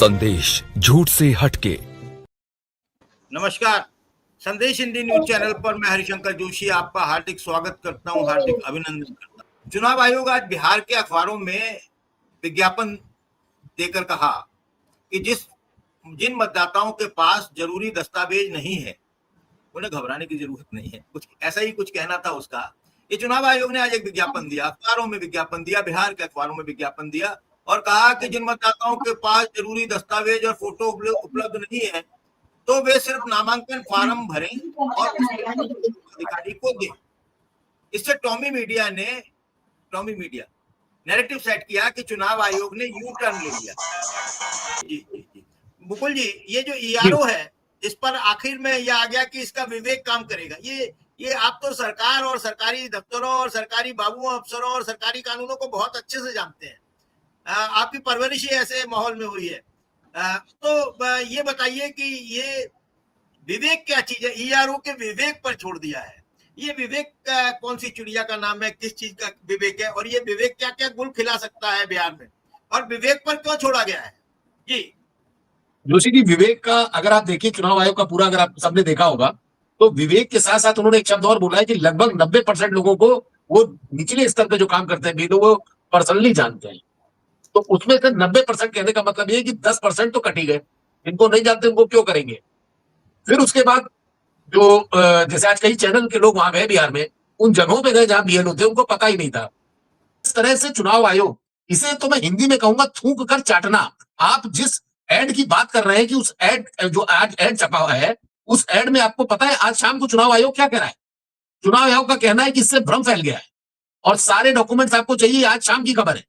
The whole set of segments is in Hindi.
संदेश झूठ से हटके। नमस्कार, संदेश हिंदी न्यूज चैनल पर मैं हरिशंकर जोशी आपका हार्दिक स्वागत करता हूं, हार्दिक अभिनंदन करता हूं। चुनाव आयोग आज बिहार के अखबारों में विज्ञापन देकर कहा कि जिन मतदाताओं के पास जरूरी दस्तावेज नहीं है उन्हें घबराने की जरूरत नहीं है, कुछ ऐसा ही कुछ कहना था उसका। ये चुनाव आयोग ने आज एक विज्ञापन दिया, अखबारों में विज्ञापन दिया, बिहार के अखबारों में विज्ञापन दिया और कहा कि जिन मतदाताओं के पास जरूरी दस्तावेज और फोटो उपलब्ध नहीं है तो वे सिर्फ नामांकन फार्म भरें और अधिकारी को दें। इससे टॉमी मीडिया नैरेटिव सेट किया कि चुनाव आयोग ने यू टर्न ले लिया। जी मुकुल जी, ये जो ईआरओ है इस पर आखिर में यह आ गया कि इसका विवेक काम करेगा। ये आप तो सरकार और सरकारी दफ्तरों और सरकारी बाबुओं अफसरों और सरकारी कानूनों को बहुत अच्छे से जानते हैं। आपकी परवरिश ही ऐसे माहौल में हुई है। तो ये बताइए कि ये विवेक क्या चीज है? ईआरओ के विवेक पर छोड़ दिया है। ये विवेक कौन सी चिड़िया का नाम है, किस चीज का विवेक है और ये विवेक क्या क्या गुल खिला सकता है बिहार में, और विवेक पर क्यों छोड़ा गया है? जी जोशी जी, विवेक का अगर आप देखिए, चुनाव आयोग का पूरा अगर आप सबने देखा होगा तो विवेक के साथ साथ उन्होंने एक शब्द और बोला है कि लगभग 90% लोगों को वो निचले स्तर पे जो काम करते हैं वो पर्सनली जानते हैं। तो उसमें से 90% कहने का मतलब ये है कि 10% तो कट ही गए। इनको नहीं जानते उनको क्यों करेंगे। फिर उसके बाद जो जैसे आज कई चैनल के लोग वहां गए बिहार में, उन जगहों पे गए जहां बीएलओ थे, उनको पता ही नहीं था। इस तरह से चुनाव आयोग, इसे तो मैं हिंदी में कहूंगा थूक कर चाटना। आप जिस एड की बात कर रहे हैं कि उस एड जो आज एड छपा हुआ है, उस एड में आपको पता है आज शाम को चुनाव आयोग क्या कह रहा है? चुनाव आयोग का कहना है कि इससे भ्रम फैल गया है और सारे डॉक्यूमेंट्स आपको चाहिए। आज शाम की खबर है,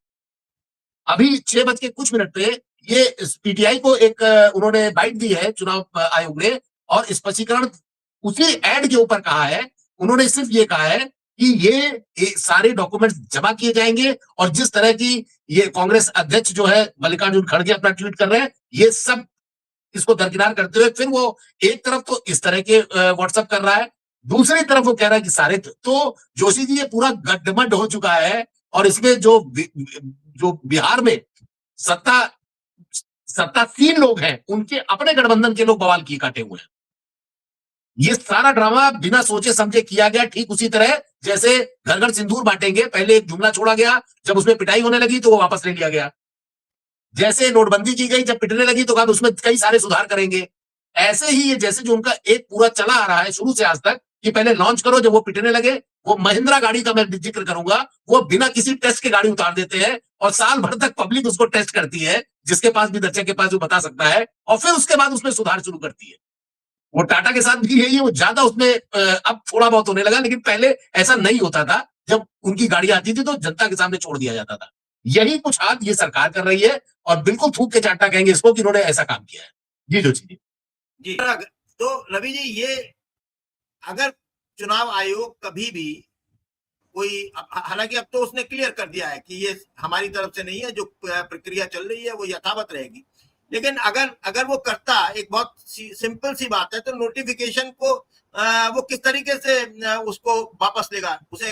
अभी 6:00 पे ये पीटीआई को एक उन्होंने बाइट दी है चुनाव आयोग ने, और स्पष्टीकरण उसी एड के ऊपर कहा है। उन्होंने सिर्फ ये कहा है कि ये सारे डॉक्यूमेंट्स जमा किए जाएंगे और जिस तरह की ये कांग्रेस अध्यक्ष जो है मल्लिकार्जुन खड़गे अपना ट्वीट कर रहे हैं, ये सब इसको दरकिनार करते हुए फिर वो एक तरफ तो इस तरह के व्हाट्सएप कर रहा है, दूसरी तरफ वो कह रहा है कि सारे। तो जोशी जी, ये पूरा गड्ढमड हो चुका है और इसमें जो बिहार में सत्तासीन लोग हैं, उनके अपने गठबंधन के लोग बवाल किए काटे हुए हैं। ये सारा ड्रामा बिना सोचे समझे किया गया, ठीक उसी तरह जैसे घर घर सिंदूर बांटेंगे, पहले एक जुमला छोड़ा गया, जब उसमें पिटाई होने लगी तो वो वापस ले लिया गया। जैसे नोटबंदी की गई, जब पिटने लगी तो कहा उसमें कई सारे सुधार करेंगे। ऐसे ही ये जैसे जो उनका एक पूरा चला आ रहा है शुरू से आज तक कि पहले लॉन्च करो, जब वो पिटने लगे, वो महिंद्रा गाड़ी का मैं जिक्र करूंगा, वो बिना किसी टेस्ट के गाड़ी उतार देते हैं और साल भर तक पब्लिक उसको टेस्ट करती है, जिसके पास भी दर्शक के पास जो बता सकता है, और फिर उसके बाद उसमें सुधार शुरू करती है। वो टाटा के साथ भी यही है, वो ज्यादा उसमें अब थोड़ा बहुत होने लगा, लेकिन पहले ऐसा नहीं होता था। जब उनकी गाड़ी आती थी तो जनता के सामने छोड़ दिया जाता था। यही कुछ आज ये सरकार कर रही है और बिल्कुल थूक के चाटा कहेंगे इसको कि उन्होंने ऐसा काम किया है। जी जोशी जी। जी तो रवि जी, ये अगर चुनाव आयोग कभी भी कोई, हालांकि अब तो उसने क्लियर कर दिया है कि ये हमारी तरफ से नहीं है, जो प्रक्रिया चल रही है वो यथावत रहेगी, लेकिन अगर वो करता, एक बहुत सिंपल सी बात है, तो नोटिफिकेशन को वो किस तरीके से उसको वापस लेगा? उसे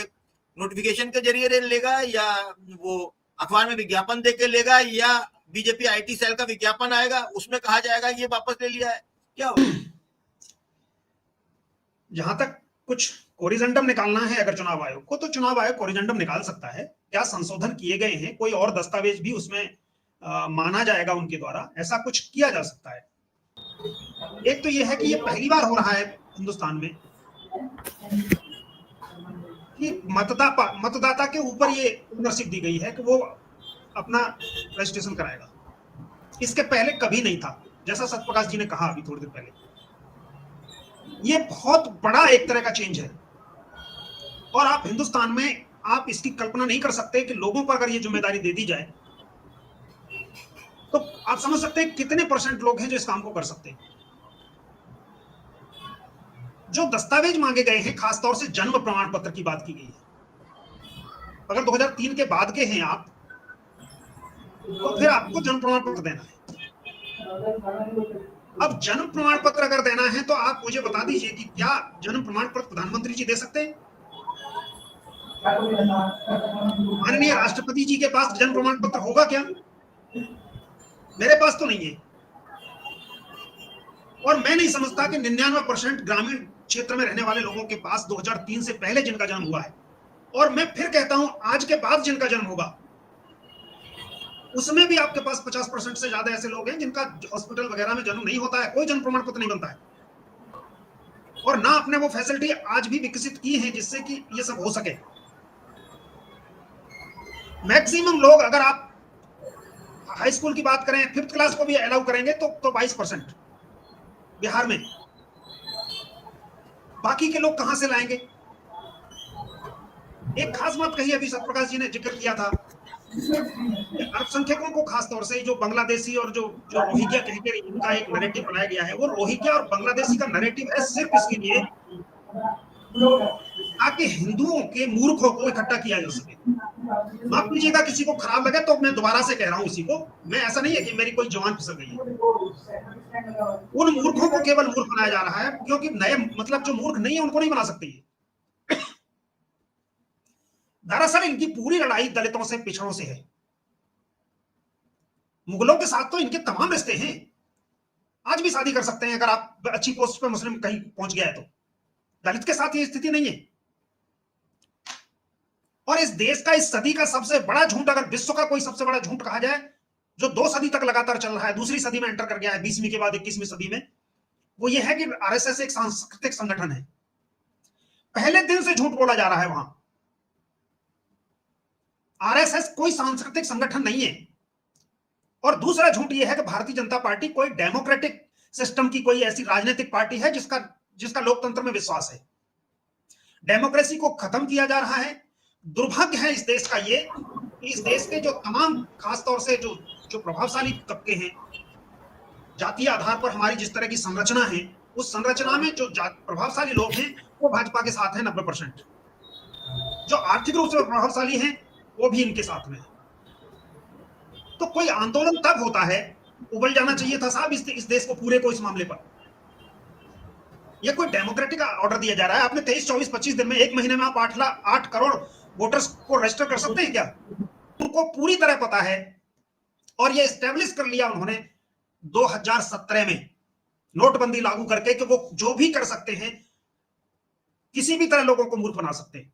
नोटिफिकेशन के जरिए लेगा या वो अखबार में विज्ञापन देके लेगा या बीजेपी आईटी सेल का विज्ञापन आएगा, उसमें कहा जाएगा ये वापस ले लिया है, क्या होगा? जहां तक कुछ कोरिजेंडम निकालना है अगर चुनाव आयोग को, तो चुनाव आयोग कोरिजेंडम निकाल सकता है। क्या संशोधन किए गए हैं, कोई और दस्तावेज भी उसमें माना जाएगा उनके द्वारा, ऐसा कुछ किया जा सकता है। एक तो यह है कि ये पहली बार हो रहा है हिंदुस्तान में कि मतदाता के ऊपर ये ओनरशिप दी गई है कि वो अपना रजिस्ट्रेशन कराएगा। इसके पहले कभी नहीं था, जैसा सत्यप्रकाश जी ने कहा अभी थोड़ी देर पहले। ये बहुत बड़ा एक तरह का चेंज है और आप हिंदुस्तान में आप इसकी कल्पना नहीं कर सकते कि लोगों पर अगर ये जिम्मेदारी दे दी जाए तो आप समझ सकते हैं कितने % लोग हैं जो इस काम को कर सकते हैं। जो दस्तावेज मांगे गए हैं, खासतौर से जन्म प्रमाण पत्र की बात की गई है। अगर 2003 के बाद के हैं आप, तो फिर आपको जन्म प्रमाण पत्र देना है। अब जन्म प्रमाण पत्र अगर देना है तो आप मुझे बता दीजिए कि क्या जन्म प्रमाण पत्र प्रधानमंत्री जी दे सकते हैं? माननीय राष्ट्रपति जी के पास जन्म प्रमाण पत्र होगा क्या? मेरे पास तो नहीं है। और मैं नहीं समझता कि 99% ग्रामीण क्षेत्र में रहने वाले लोगों के पास 2003 से पहले जिनका जन्म हुआ है, और मैं फिर कहता हूं आज के बाद जिनका जन्म होगा, उसमें भी आपके पास 50% से ज्यादा ऐसे लोग हैं जिनका हॉस्पिटल वगैरह में जन्म नहीं होता है, कोई जन्म प्रमाण पत्र नहीं बनता है, और ना आपने वो फैसिलिटी आज भी विकसित की है जिससे कि ये सब हो सके। मैक्सिमम लोग, अगर आप हाई स्कूल की बात करें, 5th क्लास को भी अलाउ करेंगे तो 22% बिहार में। बाकी के लोग कहां से लाएंगे? एक खास बात कही अभी सत्यप्रकाश जी ने जिक्र किया था, अल्पसंख्यकों को खासतौर से जो बांग्लादेशी और जो जो रोहिंग्या कह के इनका एक नैरेटिव बनाया गया है, वो रोहिंग्या और बांग्लादेशी का नैरेटिव है सिर्फ इसके लिए ताकि हिंदुओं के मूर्खों को इकट्ठा किया जा सके। माफ कीजिएगा किसी को खराब लगे तो मैं दोबारा से कह रहा हूं इसी को, मैं ऐसा नहीं है कि मेरी कोई जवान फिसल गई है, उन मूर्खों को केवल मूर्ख बनाया जा रहा है, क्योंकि नए मतलब जो मूर्ख नहीं है उनको नहीं बना सकते ये। दरअसल इनकी पूरी लड़ाई दलितों से, पिछड़ों से है। मुगलों के साथ तो इनके तमाम रिश्ते हैं, आज भी शादी कर सकते हैं अगर आप अच्छी पोस्ट पे मुस्लिम कहीं पहुंच गया है तो। दलित के साथ ये स्थिति नहीं है। और इस देश का, इस सदी का सबसे बड़ा झूठ, अगर विश्व का कोई सबसे बड़ा झूठ कहा जाए, जो 2 सदी तक लगातार चल रहा है, दूसरी सदी में एंटर कर गया है 20वीं के बाद 21वीं सदी में, वो ये है कि आरएसएस एक सांस्कृतिक संगठन है। पहले दिन से झूठ बोला जा रहा है वहां। आरएसएस कोई सांस्कृतिक संगठन नहीं है। और दूसरा झूठ यह है कि भारतीय जनता पार्टी कोई डेमोक्रेटिक सिस्टम की कोई ऐसी राजनीतिक पार्टी है जिसका लोकतंत्र में विश्वास है। डेमोक्रेसी को खत्म किया जा रहा है। दुर्भाग्य है इस देश का ये, इस देश के जो तमाम, खासतौर से जो प्रभावशाली तबके हैं, जातीय आधार पर हमारी जिस तरह की संरचना है, उस संरचना में जो प्रभावशाली लोग हैं वो भाजपा के साथ है 90%। जो आर्थिक रूप से प्रभावशाली हैं वो भी इनके साथ में है। तो कोई आंदोलन तब होता है, उबल जाना चाहिए था साहब इस देश को, पूरे को, इस मामले पर। यह कोई डेमोक्रेटिक ऑर्डर दिया जा रहा है, आपने 23, 24, 25 दिन में, 1 महीने में आप 8 करोड़ वोटर्स को रजिस्टर कर सकते हैं क्या? उनको पूरी तरह पता है, और यह एस्टेब्लिश कर लिया उन्होंने 2017 में नोटबंदी लागू करके कि वो जो भी कर सकते हैं, किसी भी तरह लोगों को मूर्ख बना सकते हैं।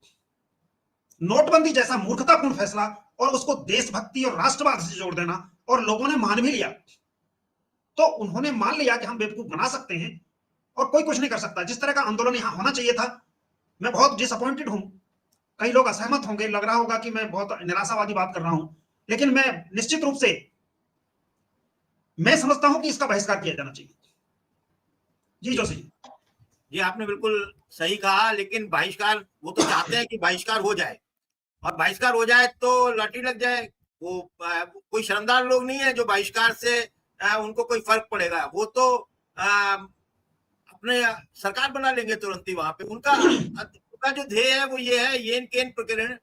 नोटबंदी जैसा मूर्खतापूर्ण फैसला, और उसको देशभक्ति और राष्ट्रवाद से जोड़ देना, और लोगों ने मान भी लिया। तो उन्होंने मान लिया कि हम बेवकूफ बना सकते हैं और कोई कुछ नहीं कर सकता। जिस तरह का आंदोलन यहां होना चाहिए था, मैं बहुत डिसअपॉइंटेड हूं। कई लोग असहमत होंगे, लग रहा होगा कि मैं बहुत निराशावादी बात कर रहा हूं, लेकिन मैं निश्चित रूप से मैं समझता हूं कि इसका बहिष्कार किया जाना चाहिए। जी जोशी जी, आपने बिल्कुल सही कहा, लेकिन बहिष्कार, वो तो चाहते हैं कि बहिष्कार हो जाए, और बहिष्कार हो जाए तो लाठी लग जाए। वो कोई शर्मदार लोग नहीं है जो बहिष्कार से उनको कोई फर्क पड़ेगा। वो तो अपने सरकार बना लेंगे तुरंत ही वहां पे। उनका जो ध्येय है वो ये है, येन केन प्रकरण,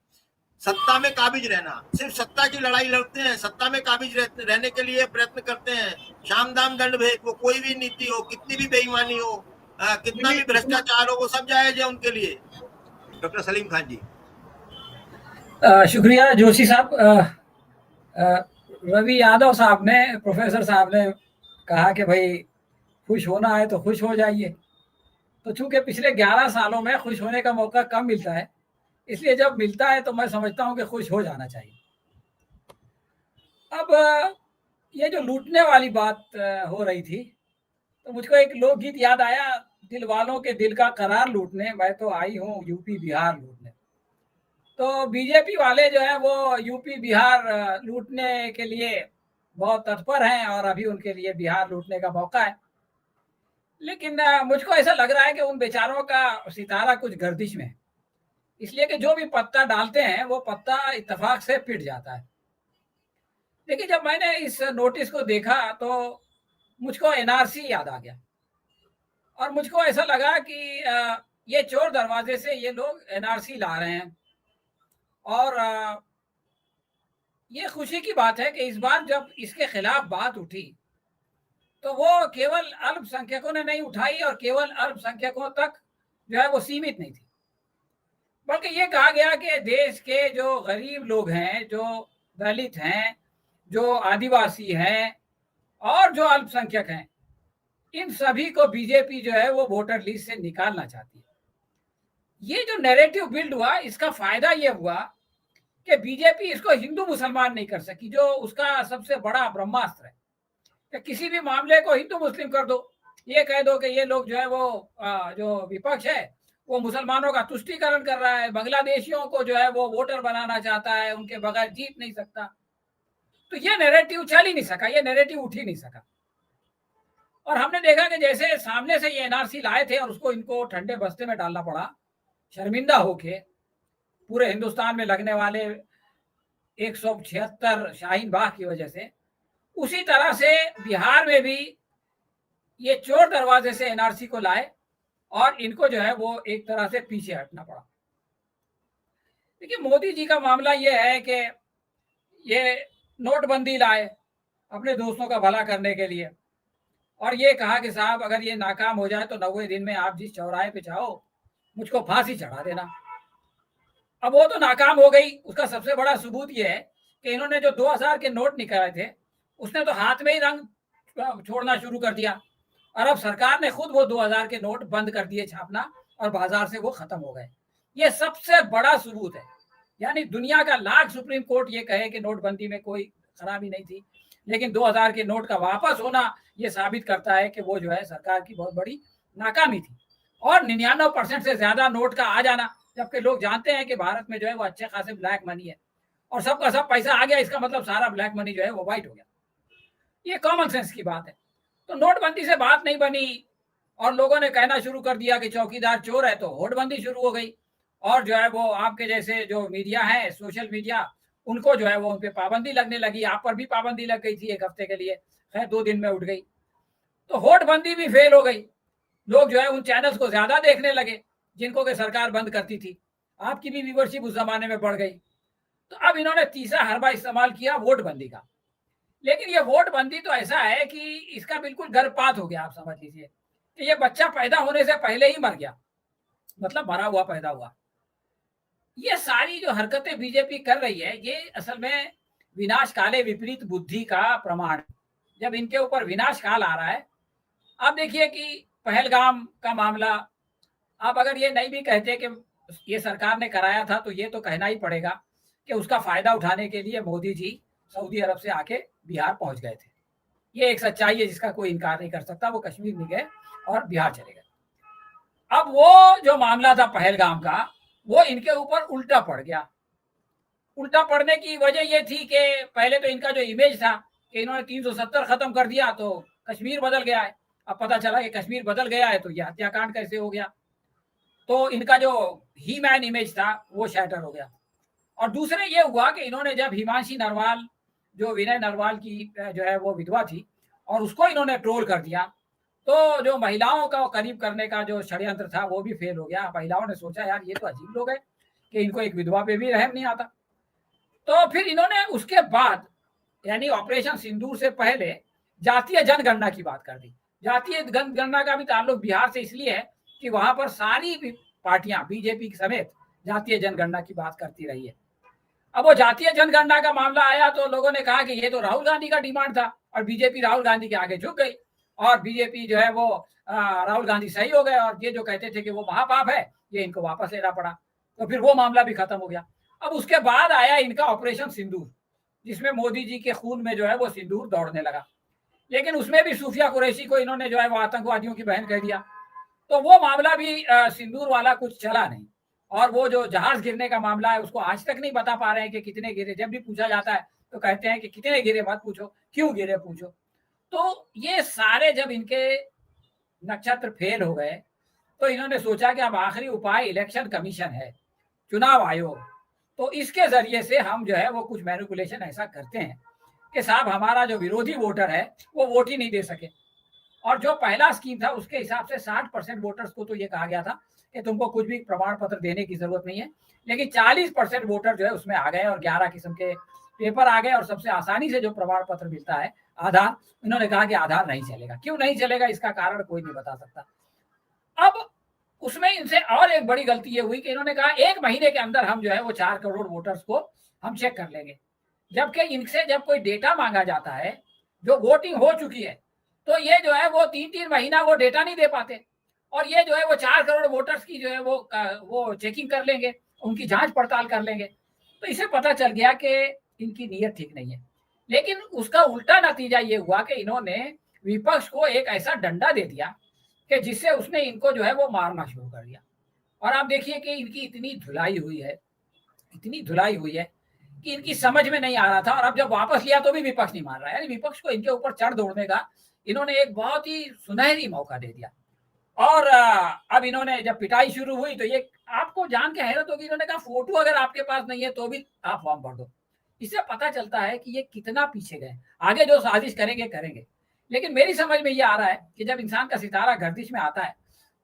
सत्ता में काबिज रहना। सिर्फ सत्ता की लड़ाई लड़ते हैं, सत्ता में काबिज रहने के लिए प्रयत्न करते हैं। शाम दाम दंड भेद, वो कोई भी नीति हो, कितनी भी बेईमानी हो, कितना भी भ्रष्टाचार हो, वो सब जायज है उनके लिए। डॉक्टर सलीम खान जी। शुक्रिया जोशी साहब। रवि यादव साहब ने, प्रोफेसर साहब ने कहा कि भाई खुश होना है तो खुश हो जाइए। तो चूंकि पिछले 11 सालों में खुश होने का मौका कम मिलता है, इसलिए जब मिलता है तो मैं समझता हूं कि खुश हो जाना चाहिए। अब ये जो लूटने वाली बात हो रही थी, तो मुझको एक लोकगीत याद आया, दिल वालों के दिल का करार लूटने मैं तो आई हूँ यूपी बिहार लूटने। तो बीजेपी वाले जो है वो यूपी बिहार लूटने के लिए बहुत तत्पर हैं, और अभी उनके लिए बिहार लूटने का मौका है। लेकिन मुझको ऐसा लग रहा है कि उन बेचारों का सितारा कुछ गर्दिश में है, इसलिए कि जो भी पत्ता डालते हैं वो पत्ता इत्तेफाक से पिट जाता है। देखिए, जब मैंने इस नोटिस को देखा तो मुझको एनआरसी याद आ गया, और मुझको ऐसा लगा कि ये चोर दरवाजे से ये लोग एनआरसी ला रहे हैं। और ये खुशी की बात है कि इस बार जब इसके खिलाफ बात उठी तो वो केवल अल्पसंख्यकों ने नहीं उठाई, और केवल अल्पसंख्यकों तक जो है वो सीमित नहीं थी, बल्कि ये कहा गया कि देश के जो गरीब लोग हैं, जो दलित हैं, जो आदिवासी हैं, और जो अल्पसंख्यक हैं, इन सभी को बीजेपी जो है वो वोटर लिस्ट से निकालना चाहती है। ये जो नैरेटिव बिल्ड हुआ, इसका फायदा ये हुआ कि बीजेपी इसको हिंदू मुसलमान नहीं कर सकी, जो उसका सबसे बड़ा ब्रह्मास्त्र है कि किसी भी मामले को हिंदू मुस्लिम कर दो, ये कह दो कि ये लोग जो है वो जो विपक्ष है वो मुसलमानों का तुष्टीकरण कर रहा है, बांग्लादेशियों को जो है वो वोटर बनाना चाहता है, उनके बगैर जीत नहीं सकता। तो ये नैरेटिव चल ही नहीं सका, ये नैरेटिव उठ ही नहीं सका। और हमने देखा कि जैसे सामने से ये एनआरसी लाए थे और उसको इनको ठंडे बस्ते में डालना पड़ा, शर्मिंदा होके पूरे हिंदुस्तान में लगने वाले 176 शाहीन बाग की वजह से, उसी तरह से बिहार में भी ये चोर दरवाजे से एनआरसी को लाए और इनको जो है वो एक तरह से पीछे हटना पड़ा। देखिए, मोदी जी का मामला ये है कि ये नोटबंदी लाए अपने दोस्तों का भला करने के लिए और ये कहा कि साहब अगर ये नाकाम हो जाए तो 90 दिन में आप जिस चौराहे पे चाहो मुझको फांसी चढ़ा देना। अब वो तो नाकाम हो गई। उसका सबसे बड़ा सबूत ये है कि इन्होंने जो 2000 के नोट निकाले थे उसने तो हाथ में ही रंग छोड़ना शुरू कर दिया और अब सरकार ने खुद वो 2000 के नोट बंद कर दिए छापना और बाजार से वो खत्म हो गए। ये सबसे बड़ा सबूत है। यानी दुनिया का लाख सुप्रीम कोर्ट ये कहे कि नोटबंदी में कोई खराबी नहीं थी, लेकिन 2000 के नोट का वापस होना ये साबित करता है कि वो जो है सरकार की बहुत बड़ी नाकामी थी। और 99% से ज्यादा नोट का आ जाना, जबकि लोग जानते हैं कि भारत में जो है वो अच्छे खासे ब्लैक मनी है और सबका सब पैसा आ गया, इसका मतलब सारा ब्लैक मनी जो है वो वाइट हो गया। ये कॉमन सेंस की बात है। तो नोटबंदी से बात नहीं बनी और लोगों ने कहना शुरू कर दिया कि चौकीदार चोर है, तो नोटबंदी शुरू हो गई और जो है वो आपके जैसे जो मीडिया है, सोशल मीडिया, उनको जो है वो उन पे पाबंदी लगने लगी। आप पर भी पाबंदी लग गई थी 1 हफ्ते के लिए, खैर 2 दिन में उठ गई। तो नोटबंदी भी फेल हो गई। लोग जो है उन चैनल्स को ज्यादा देखने लगे जिनको कि सरकार बंद करती थी। आपकी भी व्यूवरशिप उस जमाने में बढ़ गई। तो अब इन्होंने तीसरा हरबा इस्तेमाल किया वोटबंदी का। लेकिन ये वोटबंदी तो ऐसा है कि इसका बिल्कुल गर्भपात हो गया। आप समझ लीजिए कि ये बच्चा पैदा होने से पहले ही मर गया, मतलब मरा हुआ पैदा हुआ। ये सारी जो हरकतें बीजेपी कर रही है ये असल में विनाश काले विपरीत बुद्धि का प्रमाण है। जब इनके ऊपर विनाश काल आ रहा है, आप देखिए कि पहलगाम का मामला, आप अगर ये नहीं भी कहते कि ये सरकार ने कराया था तो ये तो कहना ही पड़ेगा कि उसका फायदा उठाने के लिए मोदी जी सऊदी अरब से आके बिहार पहुंच गए थे। ये एक सच्चाई है जिसका कोई इनकार नहीं कर सकता। वो कश्मीर नहीं गए और बिहार चले गए। अब वो जो मामला था पहलगाम का, वो इनके ऊपर उल्टा पड़ गया। उल्टा पड़ने की वजह ये थी कि पहले तो इनका जो इमेज था कि इन्होंने 370 खत्म कर दिया तो कश्मीर बदल गया है। अब पता चला कि कश्मीर बदल गया है तो ये हत्याकांड कैसे हो गया। तो इनका जो ही मैन इमेज था वो शैटर हो गया। और दूसरे ये हुआ कि इन्होंने जब हिमांशी नरवाल, जो विनय नरवाल की जो है वो विधवा थी, और उसको इन्होंने ट्रोल कर दिया, तो जो महिलाओं का करीब करने का जो षड्यंत्र था वो भी फेल हो गया। महिलाओं ने सोचा यार ये तो अजीब लोग हैं कि इनको एक विधवा पे भी रहम नहीं आता। तो फिर इन्होंने उसके बाद यानी ऑपरेशन सिंदूर से पहले जातीय जनगणना की बात कर दी। जातीय जनगणना का भी ताल्लुक बिहार से इसलिए है कि वहां पर सारी पार्टियां बीजेपी समेत जातीय जनगणना की बात करती रही है। अब वो जातीय जनगणना का मामला आया तो लोगों ने कहा कि ये तो राहुल गांधी का डिमांड था और बीजेपी राहुल गांधी के आगे झुक गई और बीजेपी जो है वो राहुल गांधी सही हो गए और ये जो कहते थे कि वो महापाप है ये इनको वापस लेना पड़ा। तो फिर वो मामला भी खत्म हो गया। अब उसके बाद आया इनका ऑपरेशन सिंदूर, जिसमें मोदी जी के खून में जो है वो सिंदूर दौड़ने लगा। लेकिन उसमें भी सूफिया कुरैशी को इन्होंने जो है वो आतंकवादियों की बहन कह दिया। तो वो मामला भी सिंदूर वाला कुछ चला नहीं। और वो जो जहाज गिरने का मामला है उसको आज तक नहीं बता पा रहे हैं कि कितने गिरे। जब भी पूछा जाता है तो कहते हैं कि कितने गिरे मत पूछो, क्यों गिरे पूछो। तो ये सारे जब इनके नक्षत्र फेल हो गए तो इन्होंने सोचा कि अब आखिरी उपाय इलेक्शन कमीशन है, चुनाव आयोग। तो इसके जरिए से हम जो है वो कुछ मैनिपुलेशन ऐसा करते हैं कि साहब हमारा जो विरोधी वोटर है वो वोट ही नहीं दे सके। और जो पहला स्कीम था उसके हिसाब से 60% वोटर्स को तो ये कहा गया था कि तुमको कुछ भी प्रमाण पत्र देने की जरूरत नहीं है, लेकिन 40% वोटर जो है उसमें आ गए और 11 किस्म के पेपर आ गए। और सबसे आसानी से जो प्रमाण पत्र मिलता है आधार, इन्होंने कहा कि आधार नहीं चलेगा। क्यों नहीं चलेगा इसका कारण कोई नहीं बता सकता। अब उसमें इनसे और एक बड़ी गलती ये हुई कि इन्होंने कहा 1 महीने के अंदर हम जो है वो 4 करोड़ वोटर्स को हम चेक कर लेंगे। जबकि इनसे जब कोई डेटा मांगा जाता है, जो वोटिंग हो चुकी है, तो ये जो है वो 3-3 महीना वो डेटा नहीं दे पाते, और ये जो है वो 4 करोड़ वोटर्स की जो है वो चेकिंग कर लेंगे, उनकी जांच पड़ताल कर लेंगे। तो इसे पता चल गया कि इनकी नीयत ठीक नहीं है। लेकिन उसका उल्टा नतीजा ये हुआ कि इन्होंने विपक्ष को एक ऐसा डंडा दे दिया कि जिससे उसने इनको जो है वो मारना शुरू कर दिया। और आप देखिए कि इनकी इतनी धुलाई हुई है, इतनी धुलाई हुई है कि इनकी समझ में नहीं आ रहा था, और अब जब वापस लिया तो भी विपक्ष नहीं मान रहा है। यानी विपक्ष को इनके ऊपर चढ़ दौड़ने का इन्होंने एक बहुत ही सुनहरी मौका दे दिया। और अब इन्होंने जब पिटाई शुरू हुई तो ये आपको जान के हैरत होगी, इन्होंने कहा फोटो अगर आपके पास नहीं है तो भी आप फॉर्म भर दो। इससे पता चलता है कि ये कितना पीछे गए, आगे जो साजिश करेंगे करेंगे। लेकिन मेरी समझ में ये आ रहा है कि जब इंसान का सितारा गर्दिश में आता है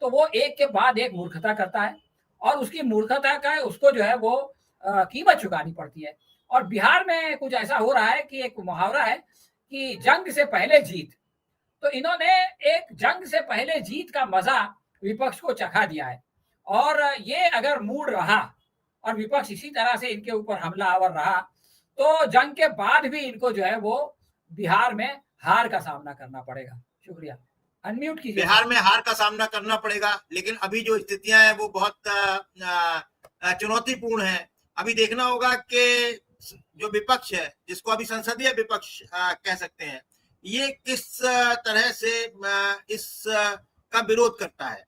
तो वो एक के बाद एक मूर्खता करता है, और उसकी मूर्खता का उसको जो है वो कीमत चुकानी पड़ती है। और बिहार में कुछ ऐसा हो रहा है कि एक मुहावरा है कि जंग से पहले जीत, तो इन्होंने एक जंग से पहले जीत का मजा विपक्ष को चखा दिया है। और ये अगर मूड रहा और विपक्ष इसी तरह से इनके ऊपर हमलावर रहा तो जंग के बाद भी इनको जो है वो बिहार में हार का सामना करना पड़ेगा। शुक्रिया। अनम्यूट कीजिए। बिहार में हार का सामना करना पड़ेगा, लेकिन अभी जो स्थितियां हैं वो बहुत चुनौतीपूर्ण है। अभी देखना होगा कि जो विपक्ष है, जिसको अभी संसदीय विपक्ष कह सकते हैं, ये किस तरह से इस का विरोध करता है।